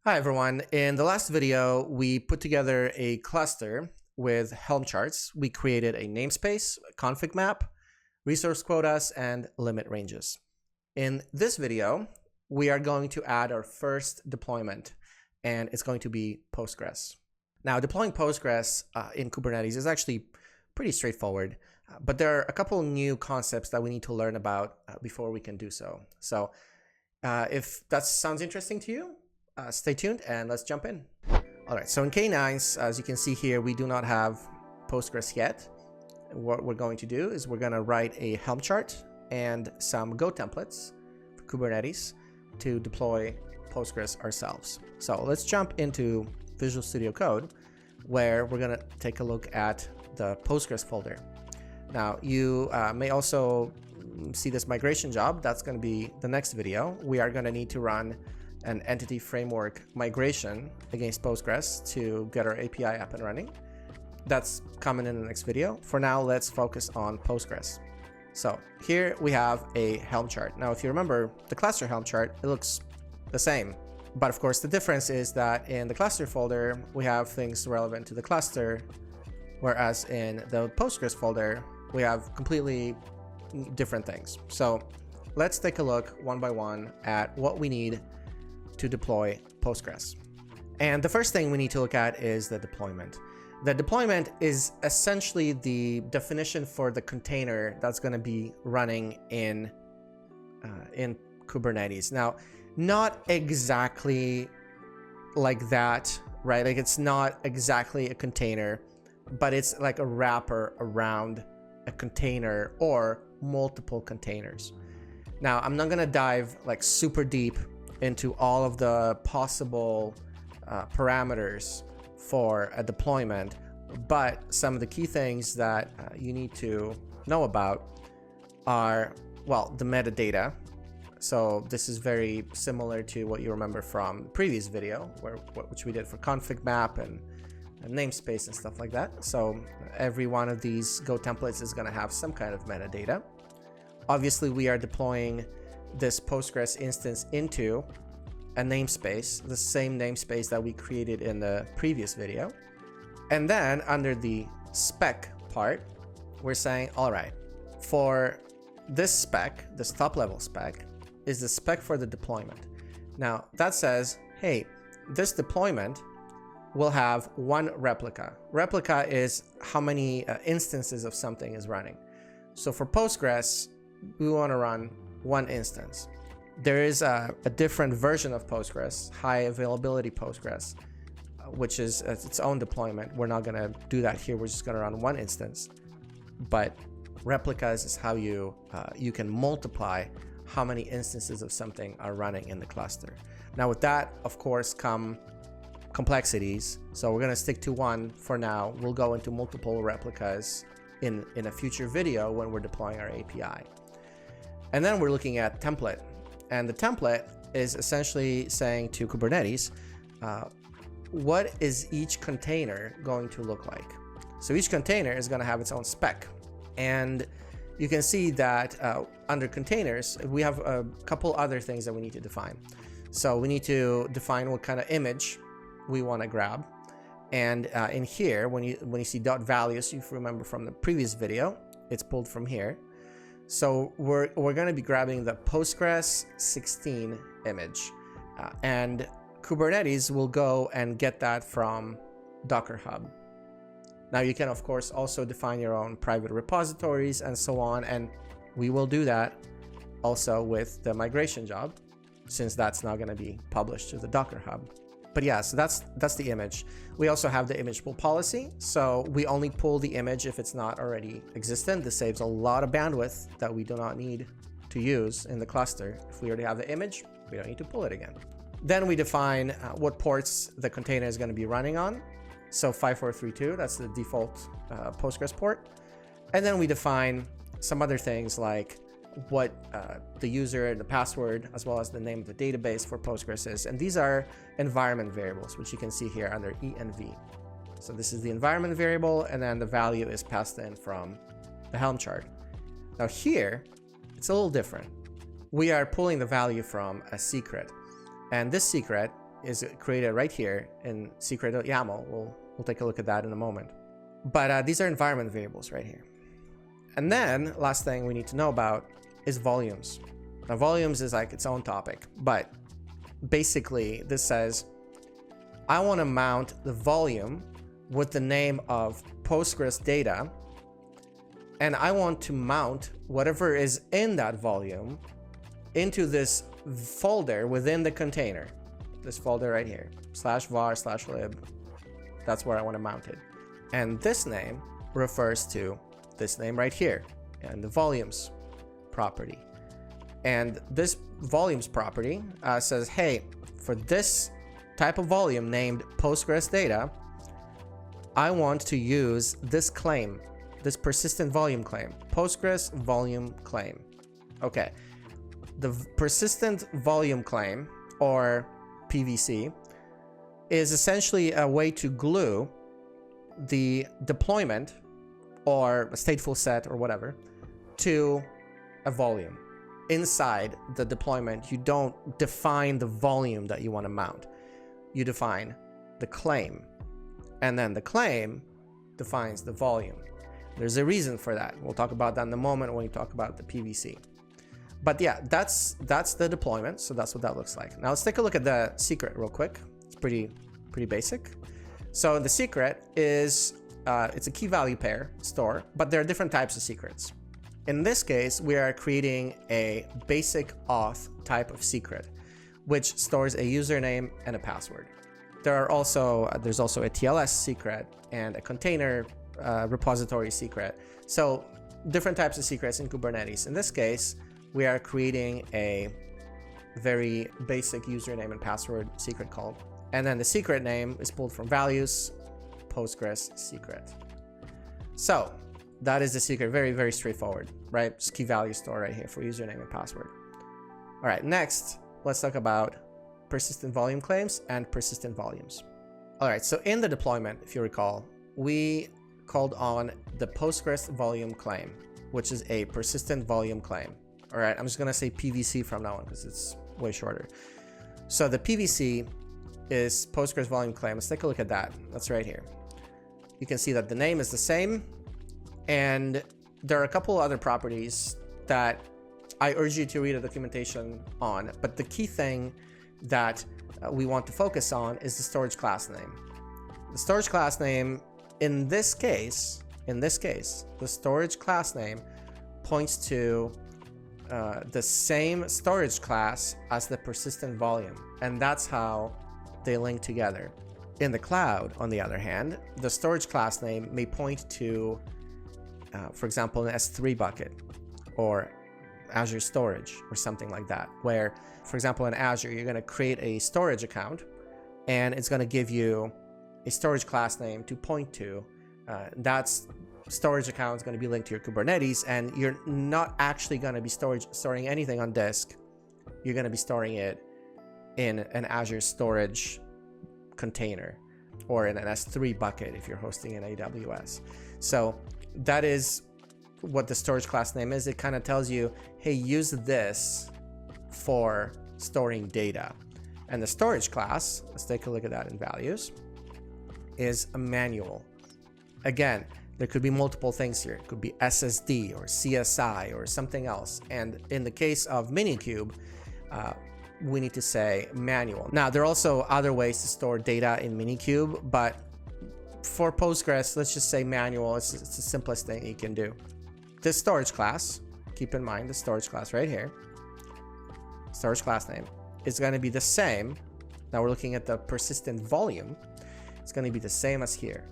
Hi everyone. In the last video, we put together a cluster with Helm charts. We created a namespace, a config map, resource quotas, and limit ranges. In this video, we are going to add our first deployment, and it's going to be Postgres. Now, deploying Postgres in Kubernetes is actually pretty straightforward, but there are a couple new concepts that we need to learn about before we can do so. So if that sounds interesting to you, stay tuned and let's jump in. All right, so in K8s, as you can see here, we do not have Postgres yet. What we're going to do is we're going to write a Helm chart and some Go templates for Kubernetes to deploy Postgres ourselves. So let's jump into Visual Studio Code, where we're going to take a look at the Postgres folder. Now, you may also see this migration job. That's going to be the next video. We are going to need to run an entity framework migration against Postgres to get our API up and running. That's coming in the next video. For now, let's focus on Postgres. So here we have a Helm chart. Now, if you remember the cluster Helm chart, it looks the same. But of course, the difference is that in the cluster folder, we have things relevant to the cluster, whereas in the Postgres folder, we have completely different things. So let's take a look one by one at what we need to deploy Postgres. And the first thing we need to look at is the deployment. The deployment is essentially the definition for the container that's going to be running in Kubernetes. Now, not exactly like that, right? Like it's not exactly a container, but it's like a wrapper around a container or multiple containers. Now, I'm not going to dive like super deep into all of the possible parameters for a deployment, but some of the key things that you need to know about are, well, the metadata. So this is very similar to what you remember from the previous video, which we did for config map and namespace and stuff like that. So every one of these Go templates is going to have some kind of metadata. Obviously, we are deploying this Postgres instance into a namespace, the same namespace that we created in the previous video. And then under the spec part, we're saying, all right, for this spec, this top level spec, is the spec for the deployment. Now that says, hey, this deployment will have one replica. Replica is how many instances of something is running. So for Postgres, we want to run one instance. There is a different version of Postgres, high availability Postgres, which is its own deployment. We're not going to do that here. We're just going to run one instance. But replicas is how you can multiply how many instances of something are running in the cluster. Now with that, of course, come complexities. So we're going to stick to one for now. We'll go into multiple replicas in a future video when we're deploying our API. And then we're looking at template. And the template is essentially saying to Kubernetes, what is each container going to look like? So each container is going to have its own spec. And you can see that under containers, we have a couple other things that we need to define. So we need to define what kind of image we want to grab. And in here, when you see .values, if you remember from the previous video, it's pulled from here. So we're going to be grabbing the Postgres 16 image, and Kubernetes will go and get that from Docker Hub. Now you can of course also define your own private repositories and so on, and we will do that also with the migration job, since that's now going to be published to the Docker Hub. But yeah, so that's the image. We also have the image pull policy. So we only pull the image if it's not already existent. This saves a lot of bandwidth that we do not need to use in the cluster. If we already have the image, we don't need to pull it again. Then we define what ports the container is going to be running on. So 5432, that's the default Postgres port. And then we define some other things like what the user, the password, as well as the name of the database for Postgres is. And these are environment variables, which you can see here under env. So this is the environment variable, and then the value is passed in from the Helm chart. Now here, it's a little different. We are pulling the value from a secret. And this secret is created right here in secret.yaml. We'll take a look at that in a moment. But these are environment variables right here. And then last thing we need to know about is volumes. Now volumes is like its own topic, but basically this says I want to mount the volume with the name of Postgres data, and I want to mount whatever is in that volume into this folder within the container. This folder right here, /var/lib. That's where I want to mount it. And this name refers to this name right here and the volumes property. And this volumes property says, hey, for this type of volume named Postgres data, I want to use this claim, this persistent volume claim, Postgres volume claim. Okay, the persistent volume claim, or PVC, is essentially a way to glue the deployment or a stateful set or whatever to a volume. Inside the deployment, you don't define the volume that you want to mount. You define the claim, and then the claim defines the volume. There's a reason for that. We'll talk about that in a moment when we talk about the PVC. But yeah, that's the deployment. So that's what that looks like. Now let's take a look at the secret real quick. It's pretty basic. So the secret is it's a key value pair store, but there are different types of secrets. In this case, we are creating a basic auth type of secret, which stores a username and a password. There's also a TLS secret and a container repository secret. So different types of secrets in Kubernetes. In this case, we are creating a very basic username and password secret called. And then the secret name is pulled from values, Postgres secret. So that is the secret. Very straightforward, right? Just key value store right here for username and password. All right, next, let's talk about persistent volume claims and persistent volumes. All right, so in the deployment, if you recall, we called on the Postgres volume claim, which is a persistent volume claim. All right, I'm just gonna say PVC from now on because it's way shorter. So the PVC is Postgres volume claim. Let's take a look at that. That's right here. You can see that the name is the same, and there are a couple other properties that I urge you to read a documentation on, but the key thing that we want to focus on is the storage class name. The storage class name, in this case, the storage class name points to the same storage class as the persistent volume, and that's how they link together. In the cloud, on the other hand, the storage class name may point to, for example, an S3 bucket or Azure storage or something like that, where, for example, in Azure, you're going to create a storage account and it's going to give you a storage class name to point to. That's storage account is going to be linked to your Kubernetes, and you're not actually going to be storing anything on disk. You're going to be storing it in an Azure storage container or in an S3 bucket if you're hosting in AWS. So that is what the storage class name is. It kind of tells you, hey, use this for storing data. And the storage class, let's take a look at that in values, is a manual. Again, there could be multiple things here. It could be SSD or CSI or something else. And in the case of minikube, we need to say manual. Now, there are also other ways to store data in minikube, but for Postgres, let's just say manual. It's the simplest thing you can do. This storage class, keep in mind the storage class right here, storage class name, is going to be the same. Now we're looking at the persistent volume. It's going to be the same as here.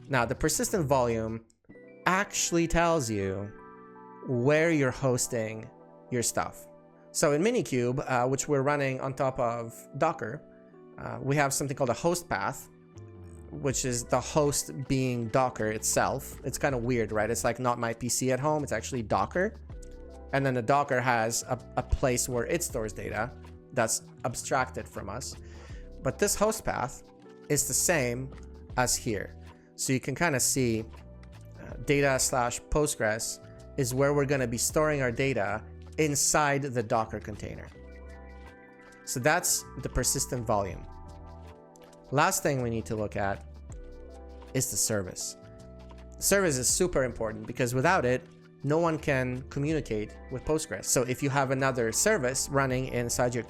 Now, the persistent volume actually tells you where you're hosting your stuff. So in minikube, which we're running on top of Docker, we have something called a host path, which is the host being Docker itself. It's kind of weird, right? It's like not my PC at home. It's actually Docker. And then the Docker has a place where it stores data that's abstracted from us. But this host path is the same as here. So you can kind of see data/Postgres is where we're going to be storing our data inside the Docker container. So that's the persistent volume. Last thing we need to look at is the service. Service is super important because without it, no one can communicate with Postgres. So if you have another service running inside your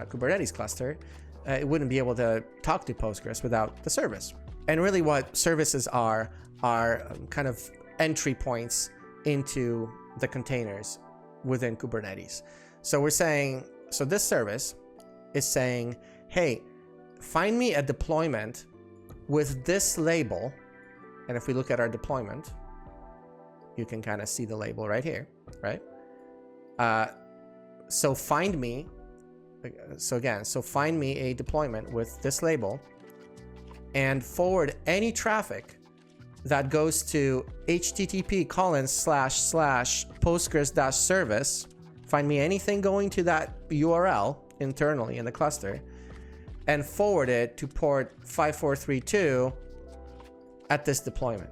Kubernetes cluster, it wouldn't be able to talk to Postgres without the service. And really what services are kind of entry points into the containers within Kubernetes. So we're saying, so this service is saying, hey, find me a deployment with this label. And if we look at our deployment, you can kind of see the label right here, right? So find me a deployment with this label and forward any traffic that goes to http://postgres-service. Find me anything going to that URL internally in the cluster and forward it to port 5432 at this deployment.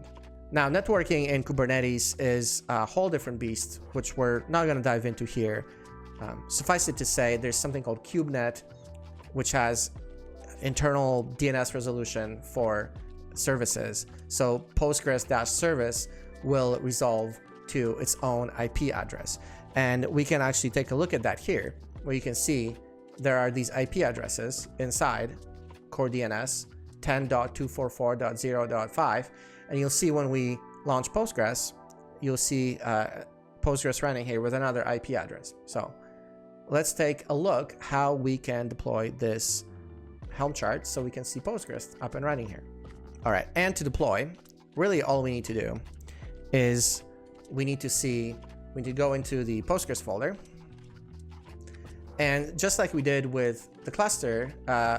Now, networking in Kubernetes is a whole different beast, which we're not going to dive into here. Suffice it to say, there's something called KubeNet, which has internal DNS resolution for services. So Postgres-service will resolve to its own IP address. And we can actually take a look at that here, where you can see there are these IP addresses inside core DNS 10.244.0.5. And you'll see when we launch Postgres, you'll see Postgres running here with another IP address. So let's take a look how we can deploy this Helm chart so we can see Postgres up and running here. All right, and to deploy, really all we need to do is we need to go into the Postgres folder. And just like we did with the cluster,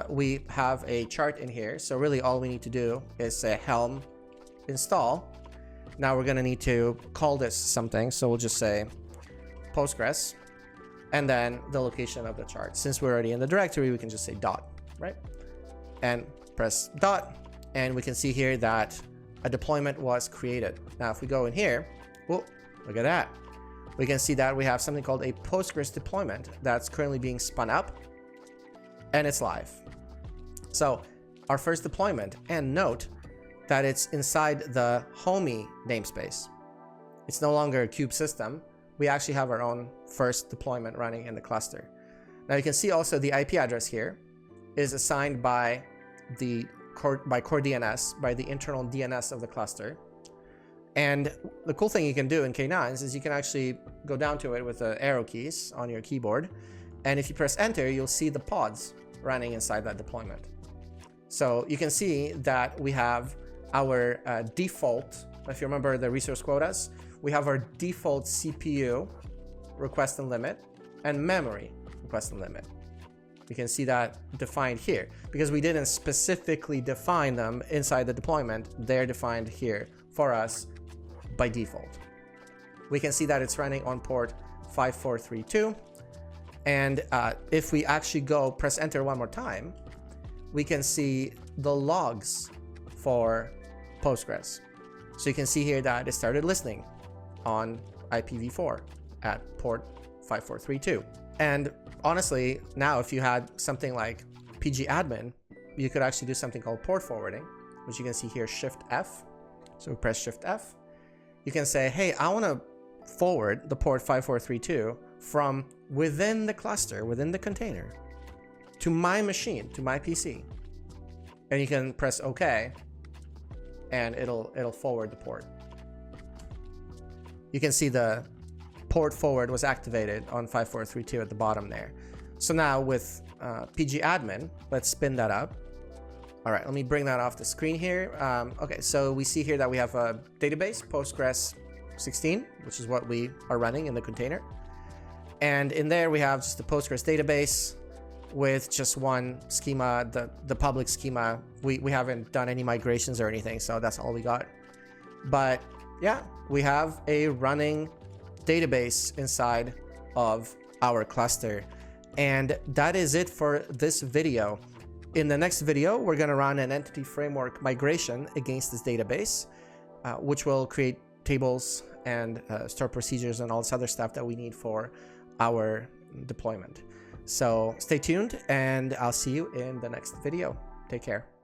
we have a chart in here. So really all we need to do is say Helm install. Now we're going to need to call this something. So we'll just say Postgres and then the location of the chart. Since we're already in the directory, we can just say dot, right? And press dot. And we can see here that a deployment was created. Now, if we go in here, whoa, look at that. We can see that we have something called a Postgres deployment that's currently being spun up and it's live. So our first deployment, and note that it's inside the homey namespace. It's no longer a kube system. We actually have our own first deployment running in the cluster. Now you can see also the IP address here is assigned by core DNS, by the internal DNS of the cluster. And the cool thing you can do in K8s is you can actually go down to it with the arrow keys on your keyboard. And if you press enter, you'll see the pods running inside that deployment. So you can see that we have our default, if you remember the resource quotas, we have our default CPU request and limit and memory request and limit. You can see that defined here because we didn't specifically define them inside the deployment. They're defined here for us by default. We can see that it's running on port 5432. And if we actually go press enter one more time, we can see the logs for Postgres. So you can see here that it started listening on IPv4 at port 5432. And honestly, now if you had something like pgAdmin, you could actually do something called port forwarding, which you can see here, Shift F. So we press Shift F. You can say, hey, I want to forward the port 5432 from within the cluster, within the container, to my machine, to my PC. And you can press OK, and it'll forward the port. You can see the port forward was activated on 5432 at the bottom there. So now with pgAdmin, let's spin that up. All right, let me bring that off the screen here. Okay, so we see here that we have a database, Postgres 16, which is what we are running in the container. And in there we have just the Postgres database with just one schema, the public schema. We haven't done any migrations or anything, so that's all we got. But yeah, we have a running database inside of our cluster. And that is it for this video. In the next video, we're going to run an entity framework migration against this database, which will create tables and store procedures and all this other stuff that we need for our deployment. So stay tuned, and I'll see you in the next video. Take care.